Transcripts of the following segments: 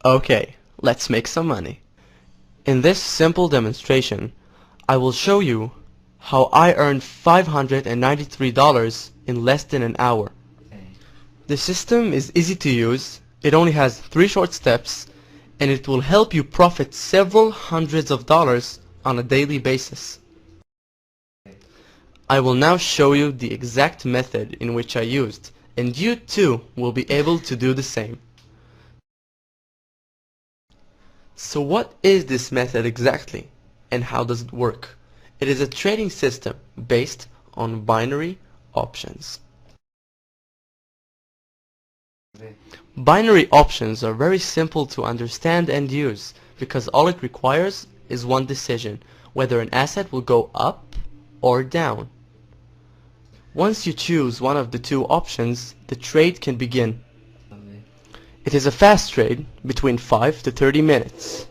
Okay, let's make some money. In this simple demonstration, I will show you how I earned $593 in less than an hour. The system is easy to use, it only has 3 short steps, and it will help you profit several hundreds of dollars on a daily basis. I will now show you the exact method in which I used, and you too will be able to do the same. So what is this method exactly, and how does it work? It is a trading system based on binary options. Binary options are very simple to understand and use because all it requires is one decision, whether an asset will go up or down. Once you choose one of the two options, the trade can begin. It is a fast trade between 5 to 30 minutes.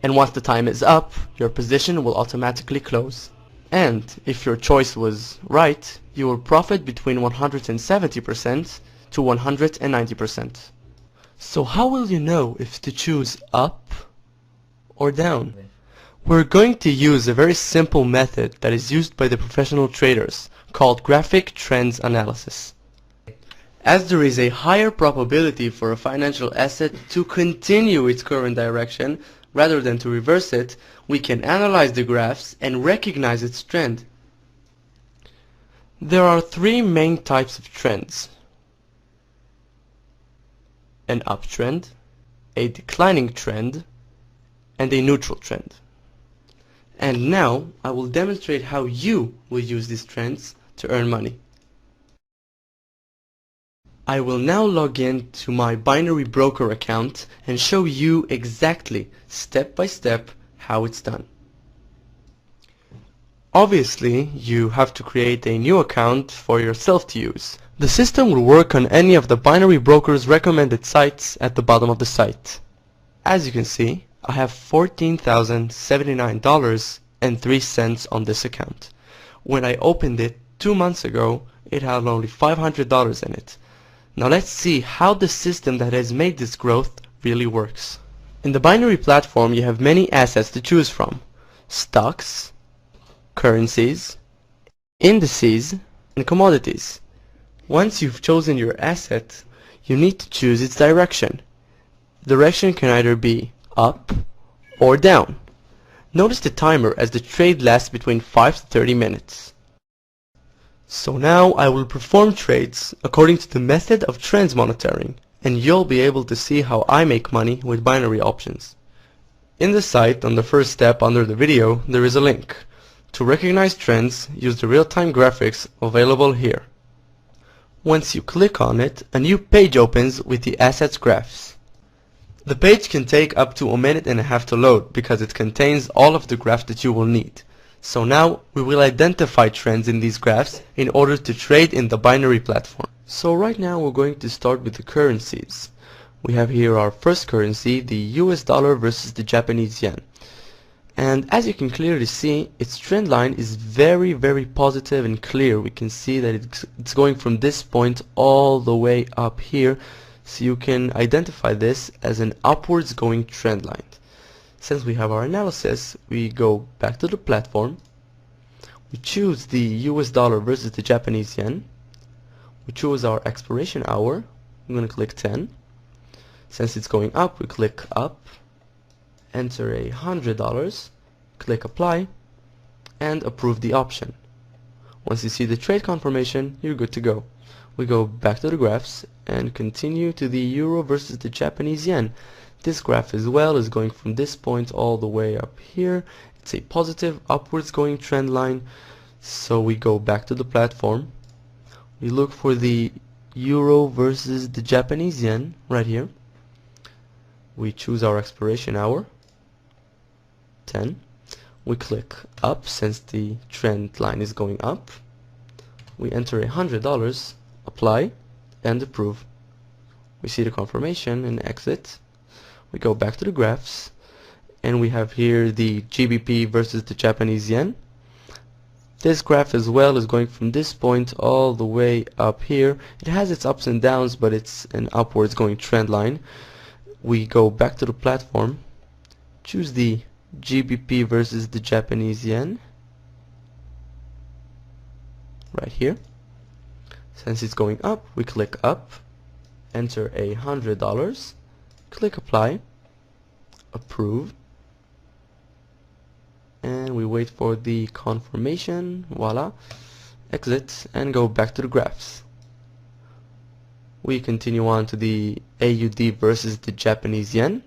And once the time is up, your position will automatically close. And if your choice was right, you will profit between 170% to 190%. So how will you know if to choose up or down? We're going to use a very simple method that is used by the professional traders called graphic trends analysis. As there is a higher probability for a financial asset to continue its current direction rather than to reverse it, we can analyze the graphs and recognize its trend. There are 3 main types of trends: an uptrend, a declining trend, and a neutral trend. And now I will demonstrate how you will use these trends to earn money. I will now log in to my binary broker account and show you exactly, step by step, how it's done. Obviously, you have to create a new account for yourself to use. The system will work on any of the binary broker's recommended sites at the bottom of the site. As you can see, I have $14,079.03 on this account. When I opened it 2 months ago, it had only $500 in it. Now let's see how the system that has made this growth really works. In the binary platform, you have many assets to choose from: stocks, currencies, indices, and commodities. Once you've chosen your asset, you need to choose its direction. Direction can either be up or down. Notice the timer as the trade lasts between 5 to 30 minutes. So now I will perform trades according to the method of trends monitoring, and you'll be able to see how I make money with binary options. In the site, on the first step under the video, there is a link. To recognize trends, use the real-time graphics available here. Once you click on it, a new page opens with the assets graphs. The page can take up to 1.5 minutes to load because it contains all of the graphs that you will need. So now we will identify trends in these graphs in order to trade in the binary platform. So right now we're going to start with the currencies. We have here our first currency, the US dollar versus the Japanese yen. And as you can clearly see, its trend line is very positive and clear. We can see that it's going from this point all the way up here. So you can identify this as an upwards going trend line. Since we have our analysis, we go back to the platform. We choose the US dollar versus the Japanese yen. We choose our expiration hour. I'm going to click 10. Since it's going up, we click up. Enter $100. Click apply. And approve the option. Once you see the trade confirmation, you're good to go. We go back to the graphs and continue to the euro versus the Japanese yen. This graph as well is going from this point all the way up here. It's a positive upwards going trend line. So we go back to the platform. We look for the euro versus the Japanese yen right here. We choose our expiration hour, 10. We click up since the trend line is going up. We enter $100, apply, and approve. We see the confirmation and exit. We go back to the graphs, and we have here the GBP versus the Japanese yen. This graph as well is going from this point all the way up here. It has its ups and downs, but it's an upwards going trend line. we go back to the platform, choose the GBP versus the Japanese yen right here. Since it's going up, we click up, enter $100, click apply, approve, and we wait for the confirmation. Voila, exit and go back to the graphs. We continue on to the AUD versus the Japanese yen.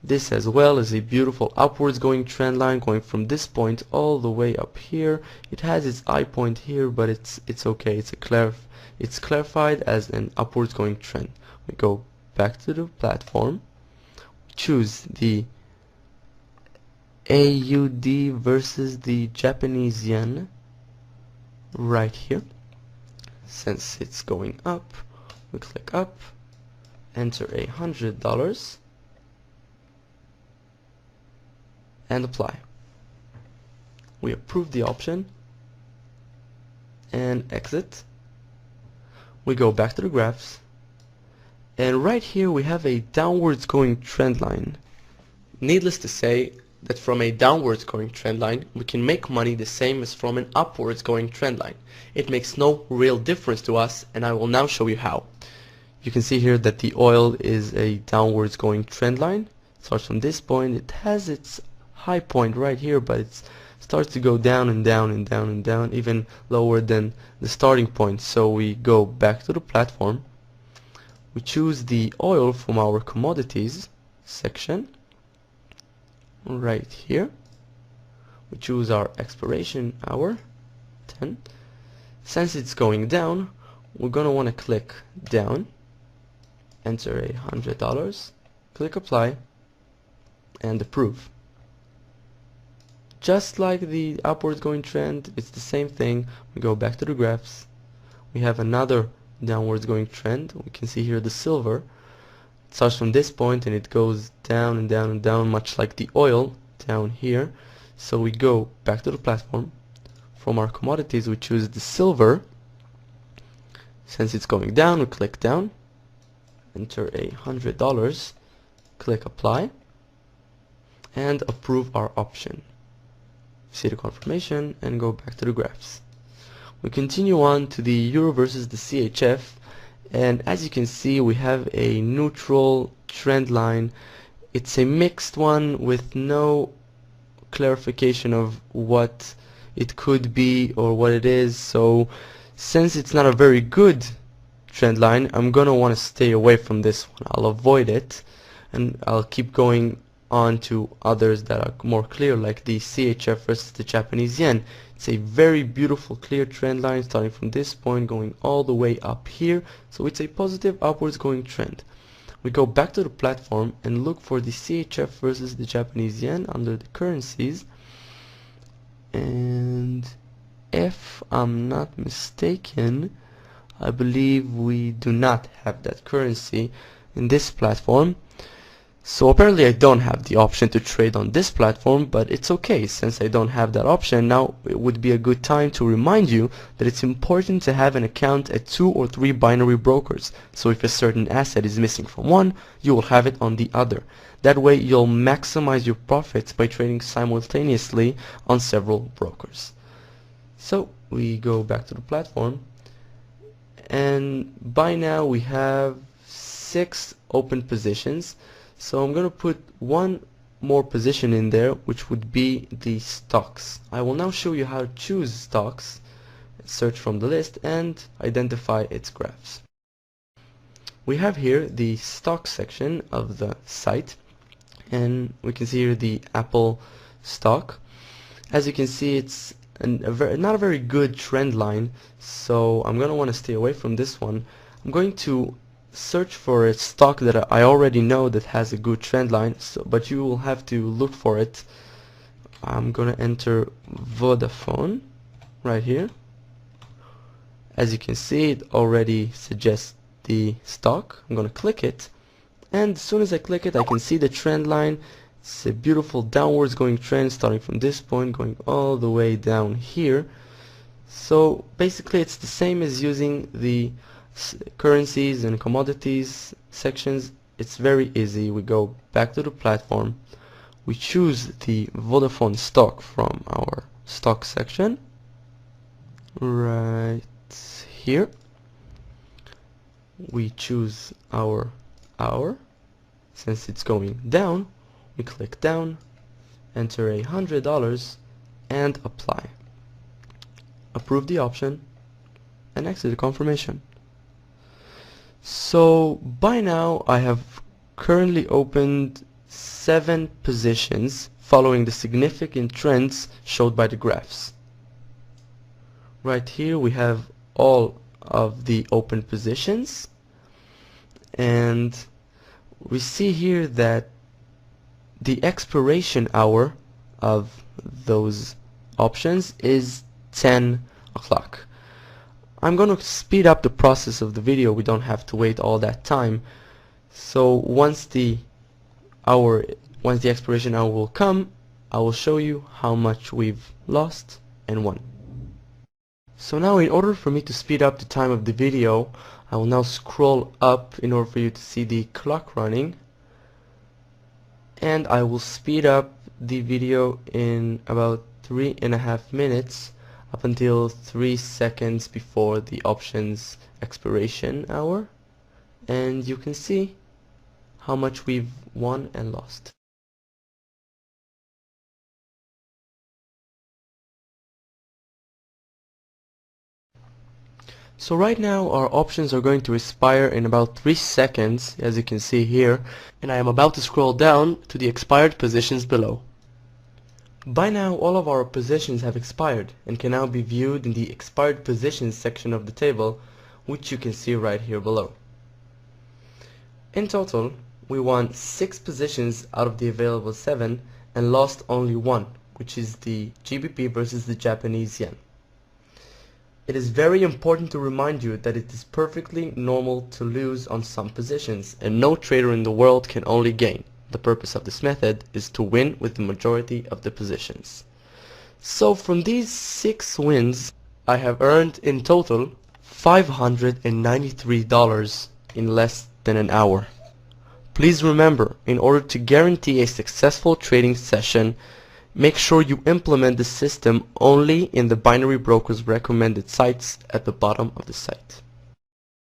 This as well is a beautiful upwards going trend line going from this point all the way up here. It has its eye point here, but it's okay. It's clarified as an upwards going trend. We go back to the platform, choose the AUD versus the Japanese yen right here. Since it's going up, we click up, enter $100 and apply. We approve the option and exit. We go back to the graphs, and right here we have a downwards going trend line. Needless to say that from a downwards going trend line we can make money the same as from an upwards going trend line. It makes no real difference to us, and I will now show you how. You can see here that the oil is a downwards going trend line. It starts from this point. It has its high point right here, but it starts to go down and down and down and down, even lower than the starting point. So we go back to the platform, we choose the oil from our commodities section right here, we choose our expiration hour 10. Since it's going down, we're gonna want to click down, enter $100, click apply and approve. Just like the upwards going trend, it's the same thing. We go back to the graphs, we have another downwards going trend. We can see here the silver. It starts from this point and it goes down and down and down, much like the oil down here. So we go back to the platform. From our commodities we choose the silver. Since it's going down, we click down, enter $100, click apply and approve our option. See the confirmation and go back to the graphs. We continue on to the euro versus the CHF, and as you can see we have a neutral trend line. It's a mixed one with no clarification of what it could be or what it is. So since it's not a very good trend line, I'm gonna want to stay away from this one. I'll avoid it and I'll keep going on to others that are more clear, like the CHF versus the Japanese yen. It's a very beautiful clear trend line starting from this point going all the way up here, so it's a positive upwards going trend. We go back to the platform and look for the CHF versus the Japanese yen under the currencies, and if I'm not mistaken, I believe we do not have that currency in this platform. So apparently I don't have the option to trade on this platform, but it's okay. Since I don't have that option, now it would be a good time to remind you that it's important to have an account at 2 or 3 binary brokers. So if a certain asset is missing from one, you will have it on the other. That way you'll maximize your profits by trading simultaneously on several brokers. So we go back to the platform, and by now we have 6 open positions. So I'm going to put one more position in there, which would be the stocks. I will now show you how to choose stocks, search from the list and identify its graphs. We have here the stock section of the site, and we can see here the Apple stock. As you can see, it's not a very good trend line, so I'm going to want to stay away from this one. I'm going to search for a stock that I already know that has a good trend line, but you will have to look for it. I'm gonna enter Vodafone right here. As you can see, it already suggests the stock. I'm gonna click it, and as soon as I click it, I can see the trend line. It's a beautiful downwards going trend starting from this point going all the way down here. So basically it's the same as using the currencies and commodities sections it's very easy. We go back to the platform, we choose the Vodafone stock from our stock section right here. We choose our hour. Since it's going down, we click down, enter $100 and apply. Approve the option and exit the confirmation. So by now I have currently opened 7 positions following the significant trends showed by the graphs. Right here we have all of the open positions, and we see here that the expiration hour of those options is 10 o'clock. I'm going to speed up the process of the video. We don't have to wait all that time. So once the expiration hour will come, I will show you how much we've lost and won. So now, in order for me to speed up the time of the video, I will now scroll up in order for you to see the clock running, and I will speed up the video in about 3.5 minutes up until 3 seconds before the options expiration hour, and you can see how much we've won and lost. So right now our options are going to expire in about 3 seconds, as you can see here, and I am about to scroll down to the expired positions below. By now all of our positions have expired and can now be viewed in the expired positions section of the table, which you can see right here below. In total, we won 6 positions out of the available 7 and lost only 1, which is the GBP versus the Japanese yen. It is very important to remind you that it is perfectly normal to lose on some positions, and no trader in the world can only gain. The purpose of this method is to win with the majority of the positions. So from these 6 wins, I have earned in total $593 in less than an hour. Please remember, in order to guarantee a successful trading session, make sure you implement the system only in the binary broker's recommended sites at the bottom of the site.